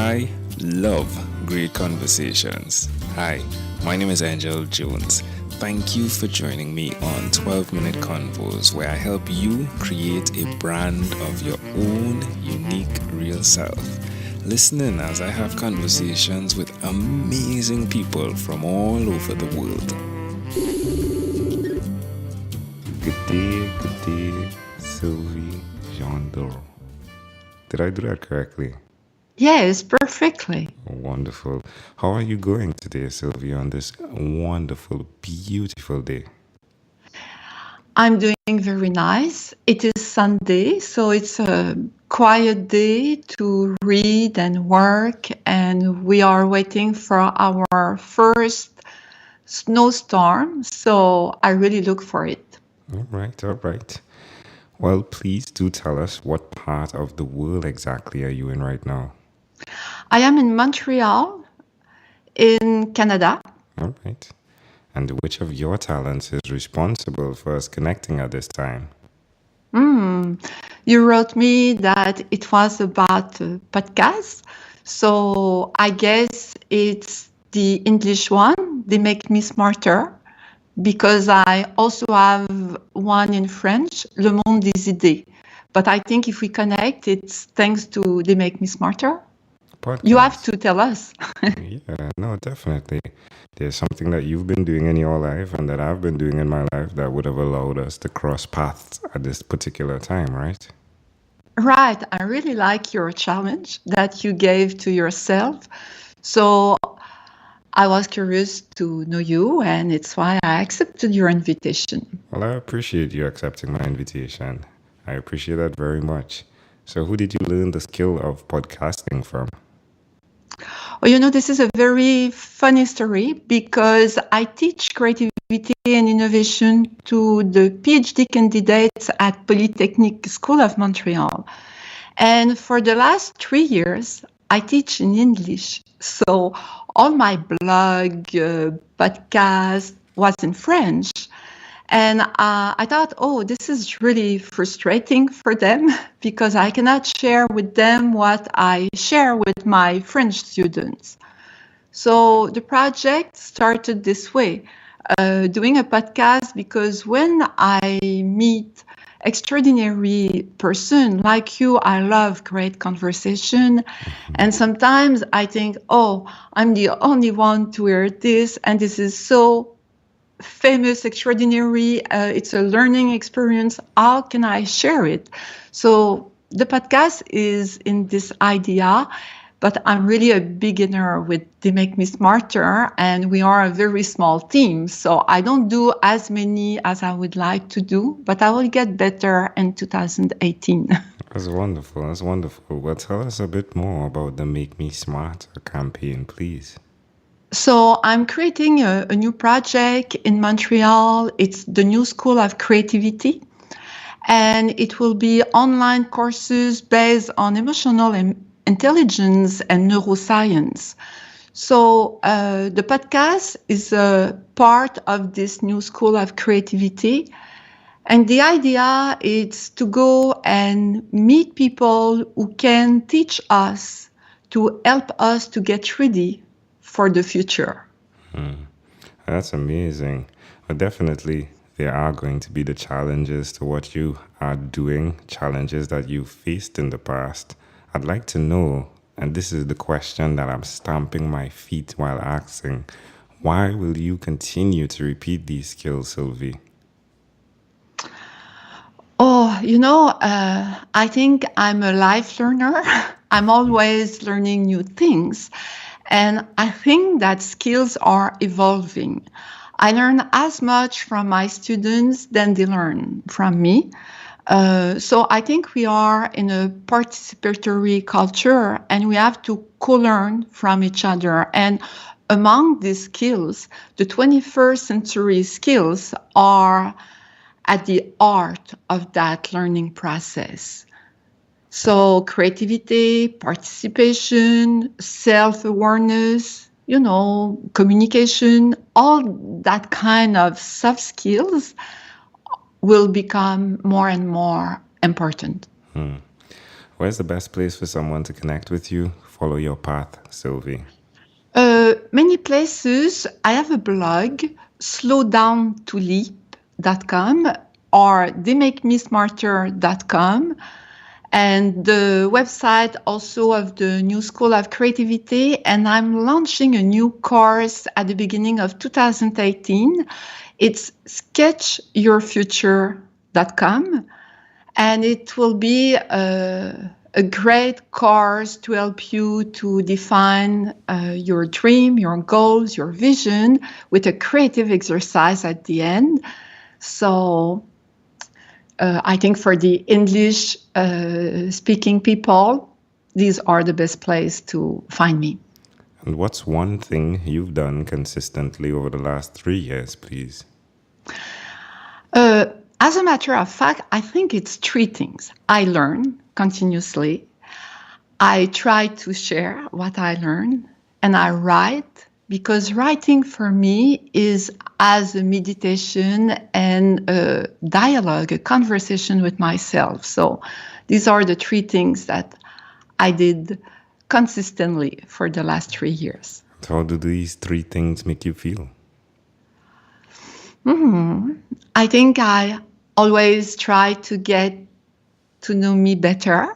I love great conversations. Hi, my name is Angel Jones. Thank you for joining me on 12-Minute Convos, where I help you create a brand of your own unique real self. Listen in as I have conversations with amazing people from all over the world. Good day, Sylvie Gendreau. Did I do that correctly? Yes, perfectly. Wonderful. How are you going today, Sylvie, on this wonderful, beautiful day? I'm doing very nice. It is Sunday, so it's a quiet day to read and work, and we are waiting for our first snowstorm, so I really look for it. All right. Well, please do tell us what part of the world exactly are you in right now? I am in Montreal, in Canada. All right. And which of your talents is responsible for us connecting at this time? You wrote me that it was about podcasts, so I guess it's the English one. They make me smarter because I also have one in French, Le Monde des Idées. But I think if we connect, it's thanks to They Make Me Smarter. You have Podcast. to tell us. Yeah, no, definitely. There's something that you've been doing in your life and that I've been doing in my life that would have allowed us to cross paths at this particular time, right? Right. I really like your challenge that you gave to yourself. So I was curious to know you, and it's why I accepted your invitation. Well, I appreciate you accepting my invitation. I appreciate that very much. So, who did you learn the skill of podcasting from? Well, this is a very funny story because I teach creativity and innovation to the PhD candidates at Polytechnic School of Montreal. And for the last 3 years, I teach in English. So all my blog, podcast was in French. And I thought, this is really frustrating for them because I cannot share with them what I share with my French students. So the project started this way, doing a podcast, because when I meet extraordinary person like you, I love great conversation. And sometimes I think, I'm the only one to hear this, and this is so famous, extraordinary. It's a learning experience. How can I share it? So the podcast is in this idea, but I'm really a beginner with They Make Me Smarter, and we are a very small team. So I don't do as many as I would like to do, but I will get better in 2018. That's wonderful. That's wonderful. Well, tell us a bit more about the Make Me Smarter campaign, please. So I'm creating a new project in Montreal. It's the New School of Creativity. And it will be online courses based on emotional intelligence and neuroscience. So the podcast is a part of this New School of Creativity. And the idea is to go and meet people who can teach us, to help us to get ready for the future. That's amazing. Well, definitely, there are going to be the challenges to what you are doing, challenges that you faced in the past. I'd like to know, and this is the question that I'm stamping my feet while asking, why will you continue to repeat these skills, Sylvie? I think I'm a life learner. I'm always learning new things. And I think that skills are evolving. I learn as much from my students than they learn from me. So I think we are in a participatory culture, and we have to co-learn from each other. And among these skills, the 21st century skills are at the heart of that learning process. So creativity, participation, self-awareness, communication, all that kind of soft skills will become more and more important. Where's the best place for someone to connect with you? Follow your path, Sylvie. Many places. I have a blog, slowdowntoleap.com or theymakemesmarter.com. And the website also of the New School of Creativity. And I'm launching a new course at the beginning of 2018. It's sketchyourfuture.com. And it will be a great course to help you to define your dream, your goals, your vision with a creative exercise at the end. So I think for the English speaking people, these are the best place to find me. And what's one thing you've done consistently over the last 3 years, please? As a matter of fact, I think it's 3 things. I learn continuously. I try to share what I learn, and I write, because writing for me is as a meditation and a dialogue, a conversation with myself. So these are the 3 things that I did consistently for the last 3 years. How do these 3 things make you feel? I think I always try to get to know me better.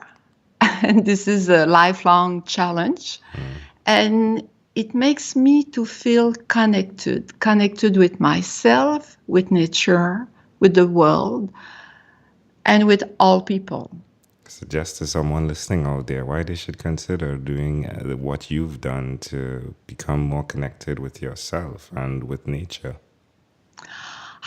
And this is a lifelong challenge. And it makes me to feel connected with myself, with nature, with the world, and with all people. Suggest to someone listening out there why they should consider doing what you've done to become more connected with yourself and with nature.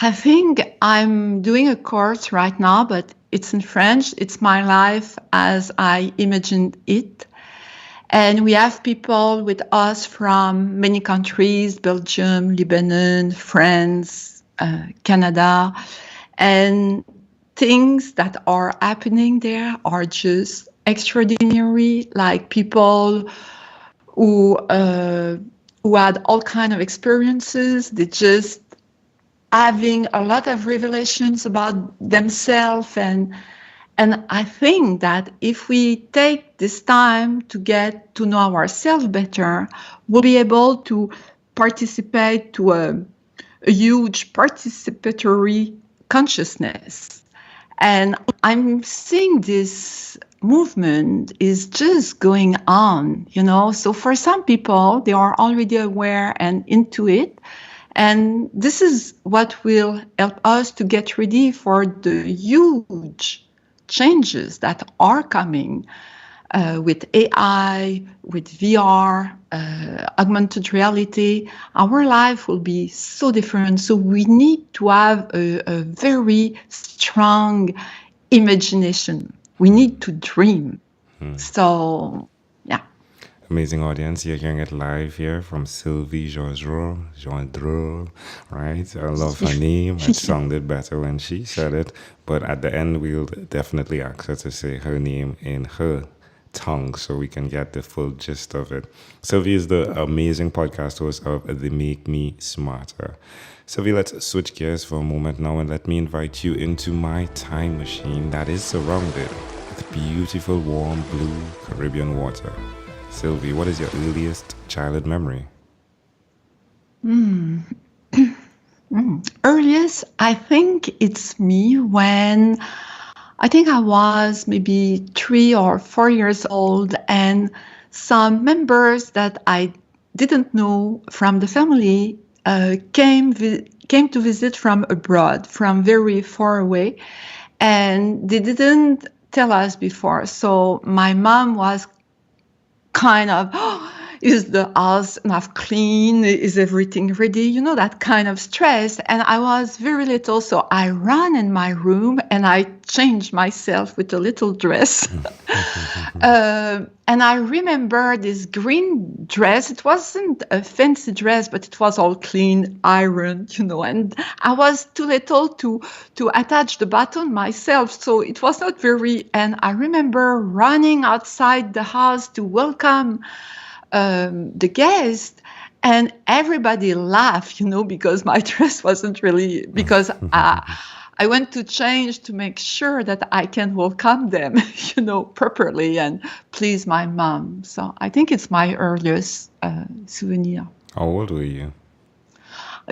I think I'm doing a course right now, but it's in French. It's my life as I imagined it. And we have people with us from many countries, Belgium, Lebanon, France, Canada. And things that are happening there are just extraordinary, like people who had all kinds of experiences. They just having a lot of revelations about themselves. And I think that if we take this time to get to know ourselves better, we'll be able to participate to a huge participatory consciousness. And I'm seeing this movement is just going on, So for some people, they are already aware and into it. And this is what will help us to get ready for the huge changes that are coming with AI, with VR, augmented reality. Our life will be so different. So we need to have a very strong imagination. We need to dream. So, yeah. Amazing audience, you're hearing it live here from Sylvie Gendreau, right? I love her name. It sounded better when she said it. But at the end, we'll definitely ask her to say her name in her tongue so we can get the full gist of it. Sylvie is the amazing podcast host of They Make Me Smarter. Sylvie, let's switch gears for a moment now and let me invite you into my time machine that is surrounded with beautiful, warm, blue Caribbean water. Sylvie, what is your earliest childhood memory? Earliest, I think it's me when I think I was maybe 3 or 4 years old, and some members that I didn't know from the family came to visit from abroad, from very far away, and they didn't tell us before. So my mom was kind of, is the house enough clean? Is everything ready? That kind of stress. And I was very little, so I ran in my room and I changed myself with a little dress. And I remember this green dress. It wasn't a fancy dress, but it was all clean, ironed, and I was too little to attach the button myself. So it was not very, and I remember running outside the house to welcome the guest, and everybody laughed, because my dress wasn't really, because I want to change to make sure that I can welcome them, properly and please my mom. So I think it's my earliest souvenir. How old were you?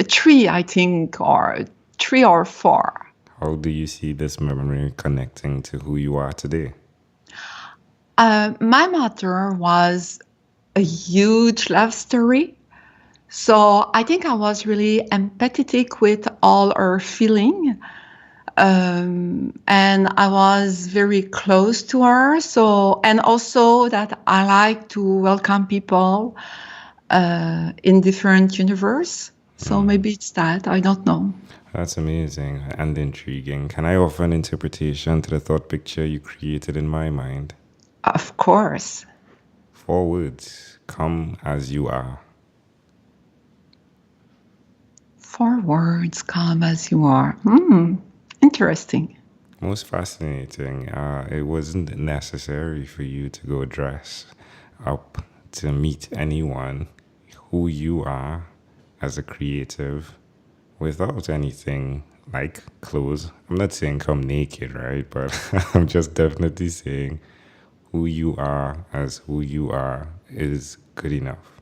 Three, I think, or 3 or 4. How do you see this memory connecting to who you are today? My mother was a huge love story. So I think I was really empathetic with all her feeling. And I was very close to her. So, and also that I like to welcome people in different universe. So maybe it's that. I don't know. That's amazing and intriguing. Can I offer an interpretation to the thought picture you created in my mind? Of course. 4 words. Come as you are. 4 words, come as you are. Interesting. Most fascinating. It wasn't necessary for you to go dress up to meet anyone. Who you are as a creative without anything like clothes. I'm not saying come naked, right? But I'm just definitely saying who you are as who you are is good enough.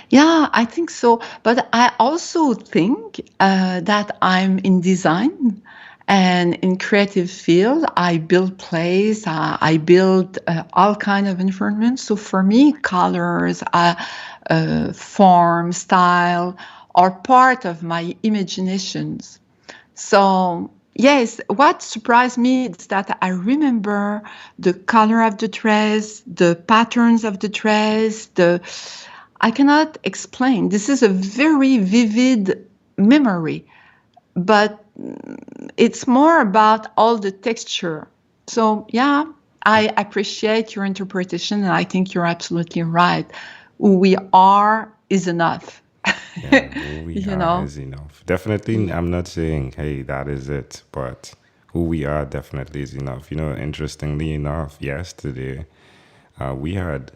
Yeah, I think so. But I also think that I'm in design and in creative field. I build plays. I build all kind of environments. So for me, colors, form, style are part of my imaginations. So yes, what surprised me is that I remember the color of the dress, the patterns of the dress, I cannot explain. This is a very vivid memory, but it's more about all the texture. So yeah, I appreciate your interpretation, and I think you're absolutely right. Who we are is enough. Yeah, who we are is enough. Definitely, I'm not saying, hey, that is it, but who we are definitely is enough. Interestingly enough, yesterday, we had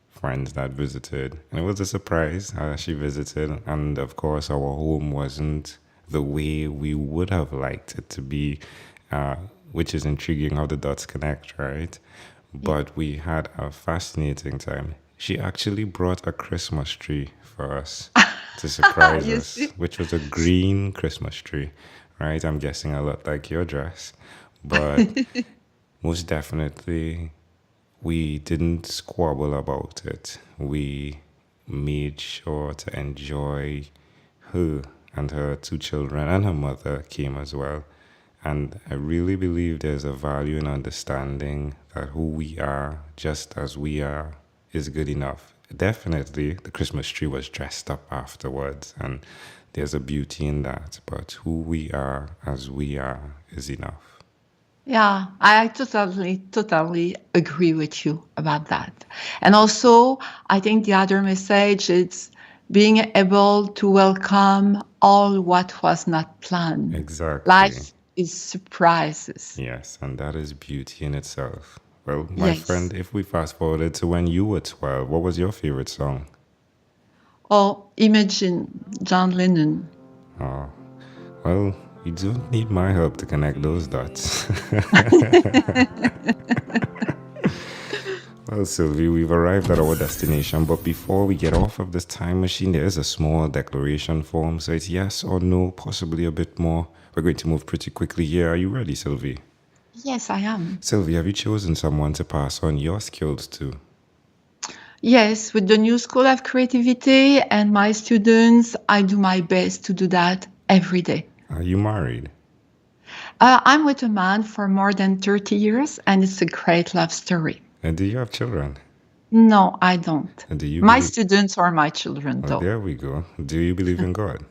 friends that visited, and it was a surprise. She visited, and of course, our home wasn't the way we would have liked it to be, which is intriguing how the dots connect, right? But we had a fascinating time. She actually brought a Christmas tree for us to surprise You us, see? which was a green Christmas tree, right? I'm guessing a lot like your dress, but most definitely we didn't squabble about it. We made sure to enjoy her, and her 2 children and her mother came as well. And I really believe there's a value in understanding that who we are, just as we are, is good enough. Definitely, the Christmas tree was dressed up afterwards, and there's a beauty in that. But who we are as we are is enough. Yeah, I totally agree with you about that. And also, I think the other message is being able to welcome all what was not planned. Exactly. Life is surprises. Yes, and that is beauty in itself. Well, my Yes. friend, if we fast forwarded to when you were 12, what was your favorite song? Or Imagine, John Lennon. Oh, well, you don't need my help to connect those dots. Well, Sylvie, we've arrived at our destination, but before we get off of this time machine, there is a small declaration form. So it's yes or no, possibly a bit more. We're going to move pretty quickly here. Are you ready, Sylvie? Yes, I am. Sylvie, have you chosen someone to pass on your skills to? Yes, with the new School of Creativity and my students, I do my best to do that every day. Are you married? I'm with a man for more than 30 years, and it's a great love story. And do you have children? No, I don't. And do you My believe? students are my children, Oh, though. there we go. Do you believe in God?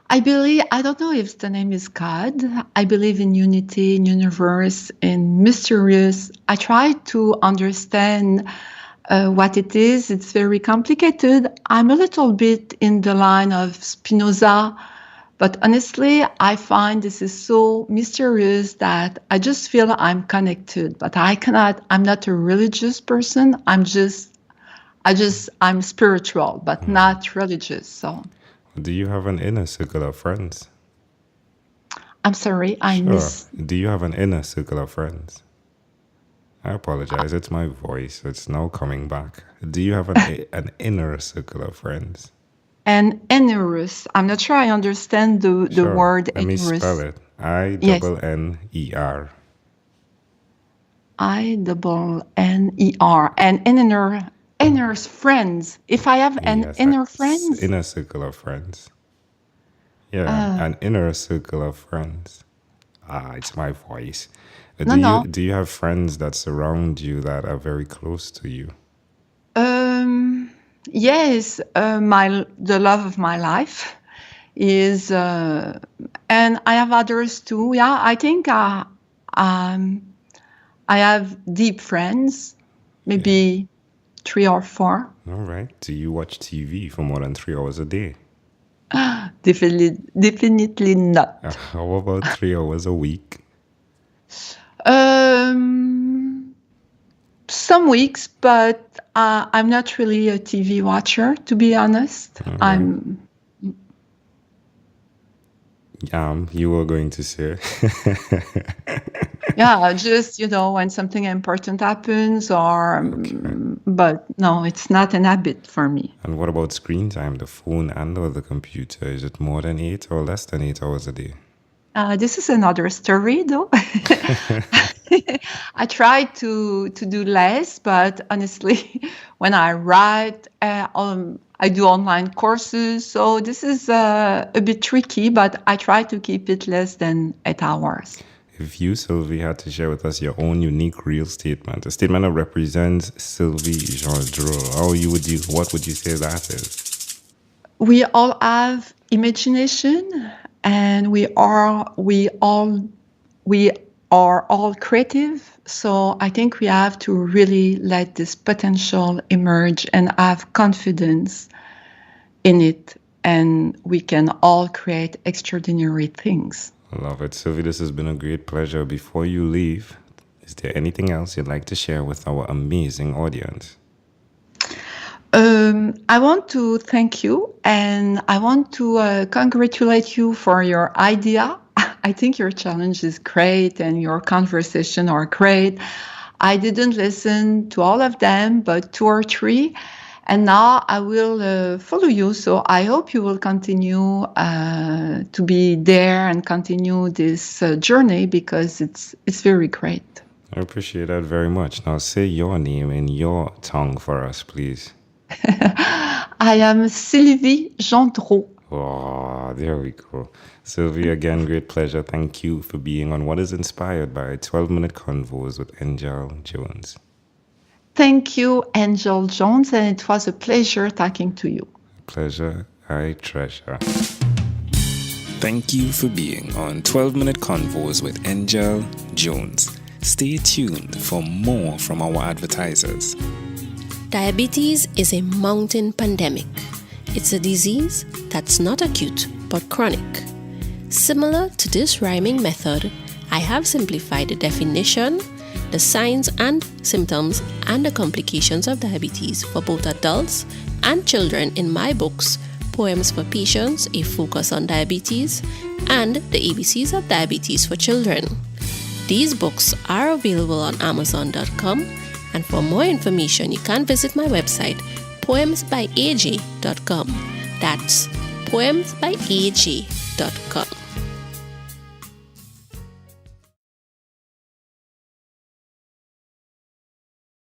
I don't know if the name is God. I believe in unity, in universe, in mysterious. I try to understand what it is. It's very complicated. I'm a little bit in the line of Spinoza, but honestly, I find this is so mysterious that I just feel I'm connected, but I'm not a religious person. I'm spiritual, but not religious. So Do you have an inner circle of friends? I'm sorry, I Sure. miss. Do you have an inner circle of friends? I apologize. It's my voice. It's now coming back. Do you have an inner circle of friends? And Enerus. I'm not sure I understand the Sure. word Let me spell Enerus. it. Yes. INNER. INNER. And inner's friends. If I have an Yes, inner friends, inner circle of friends. Yeah, an inner circle of friends. It's my voice. no. Do you have friends that surround you that are very close to you? Yes, the love of my life is, and I have others too. Yeah, I think I have deep friends, maybe 3 or 4. All right. Do you watch TV for more than 3 hours a day? Definitely not. How about 3 hours a week? Some weeks, but I'm not really a TV watcher, to be honest. Right. You were going to say. Yeah, just, when something important happens but no, it's not an habit for me. And what about screen time, the phone and or the computer? Is it more than 8 or less than 8 hours a day? This is another story, though. I try to do less, but honestly, when I write, I do online courses. So this is a bit tricky, but I try to keep it less than 8 hours. If you, Sylvie, had to share with us your own unique real statement, a statement that represents Sylvie Gendreau, what would you say that is? We all have imagination, and we are all creative. So I think we have to really let this potential emerge and have confidence in it, and we can all create extraordinary things. I love it. Sylvie, this has been a great pleasure. Before you leave, is there anything else you'd like to share with our amazing audience? I want to thank you, and I want to congratulate you for your idea. I think your challenge is great and your conversation are great. I didn't listen to all of them, but 2 or 3. And now I will follow you. So I hope you will continue to be there and continue this journey, because it's very great. I appreciate that very much. Now say your name in your tongue for us, please. I am Sylvie Gendreau. Oh, there we go. Sylvie, again, great pleasure. Thank you for being on what is inspired by 12-minute Convos with Angel Jones. Thank you, Angel Jones, and it was a pleasure talking to you. Pleasure I treasure. Thank you for being on 12-minute Convos with Angel Jones. Stay tuned for more from our advertisers. Diabetes is a mountain pandemic. It's a disease that's not acute but chronic. Similar to this rhyming method, I have simplified the definition, the signs and symptoms, and the complications of diabetes for both adults and children in my books, Poems for Patients, A Focus on Diabetes, and The ABCs of Diabetes for Children. These books are available on Amazon.com, and for more information, you can visit my website, poemsbyaj.com. That's poemsbyaj.com.